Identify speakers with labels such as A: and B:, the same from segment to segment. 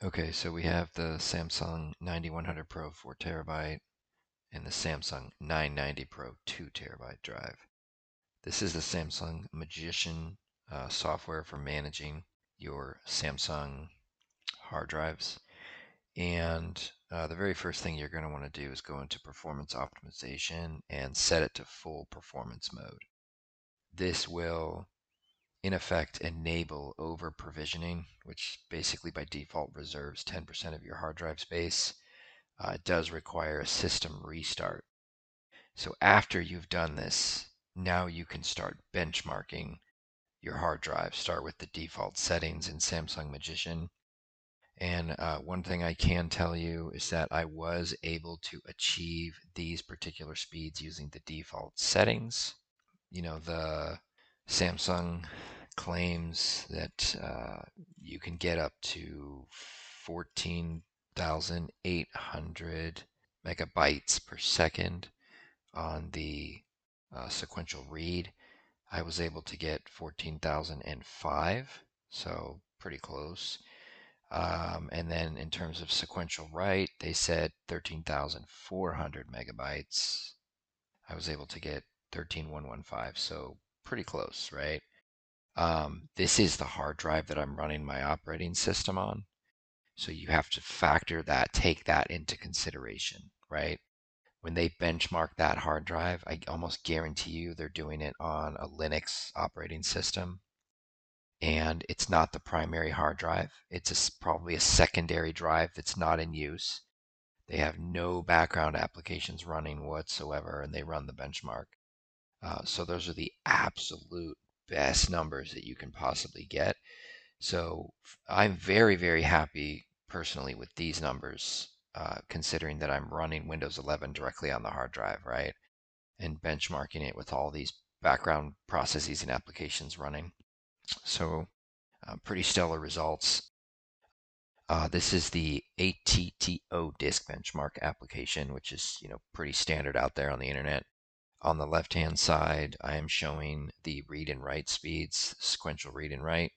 A: Okay, so we have the Samsung 9100 Pro 4 terabyte and the Samsung 990 Pro 2 terabyte drive. This is the Samsung Magician software for managing your Samsung hard drives. And the very first thing you're going to want to do is go into performance optimization and set it to full performance mode. This will in effect enable over provisioning, which basically by default reserves 10% of your hard drive space. It does require a system restart. So after you've done this, now you can start benchmarking your hard drive. Start with the default settings in Samsung Magician. And one thing I can tell you is that I was able to achieve these particular speeds using the default settings. You know, the Samsung claims that you can get up to 14,800 megabytes per second on the sequential read. I was able to get 14,005, so pretty close. And then in terms of sequential write, they said 13,400 megabytes. I was able to get 13,115, so pretty close, right? This is the hard drive that I'm running my operating system on. So you have to factor that, take that into consideration, right? When they benchmark that hard drive, I almost guarantee you they're doing it on a Linux operating system. And it's not the primary hard drive. It's probably a secondary drive that's not in use. They have no background applications running whatsoever, and they run the benchmark. So those are the absolute best numbers that you can possibly get. So I'm very, very happy personally with these numbers, considering that I'm running Windows 11 directly on the hard drive, right? And benchmarking it with all these background processes and applications running. So pretty stellar results. This is the ATTO disk benchmark application, which is pretty standard out there on the internet. On the left-hand side, I am showing the read and write speeds, sequential read and write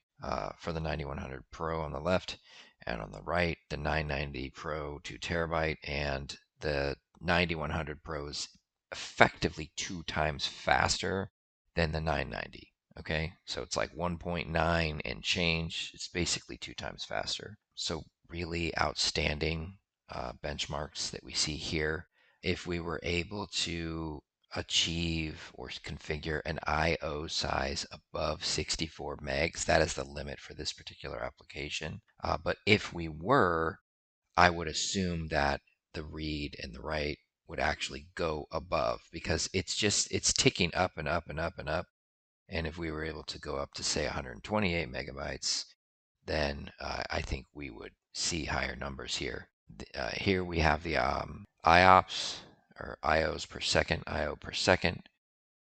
A: for the 9100 Pro on the left, and on the right, the 990 Pro 2 terabyte, and the 9100 Pro is effectively 2 times faster than the 990. Okay, so it's like 1.9 and change. It's basically 2 times faster. So really outstanding benchmarks that we see here. If we were able to achieve or configure an IO size above 64 megs, that is the limit for this particular application. But if we were, I would assume that the read and the write would actually go above, because it's ticking up and up and up and up. And if we were able to go up to say 128 megabytes, then I think we would see higher numbers here. Here we have the IOPS, or IOs per second, IO per second,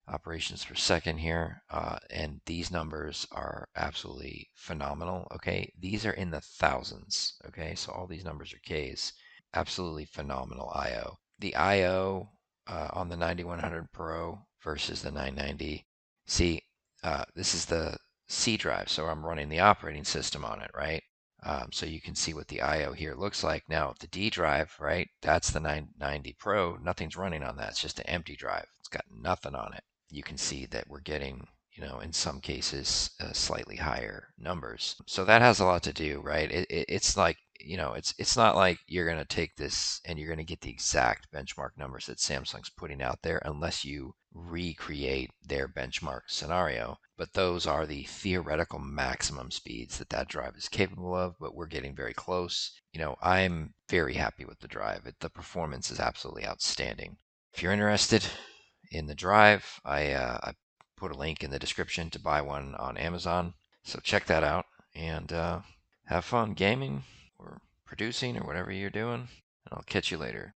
A: operations per second here. And these numbers are absolutely phenomenal. Okay, these are in the thousands. Okay, so all these numbers are Ks. Absolutely phenomenal IO. The IO on the 9100 Pro versus the 990. See, this is the C drive, so I'm running the operating system on it, right? So you can see what the IO here looks like. Now, the D drive, right, that's the 990 Pro. Nothing's running on that. It's just an empty drive. It's got nothing on it. You can see that we're getting, in some cases, slightly higher numbers. So that has a lot to do, right? It's like, it's not like you're going to take this and you're going to get the exact benchmark numbers that Samsung's putting out there unless you recreate their benchmark scenario. But those are the theoretical maximum speeds that that drive is capable of, but we're getting very close. I'm very happy with the drive. The performance is absolutely outstanding. If you're interested in the drive, I put a link in the description to buy one on Amazon. So check that out and have fun gaming or producing or whatever you're doing. And I'll catch you later.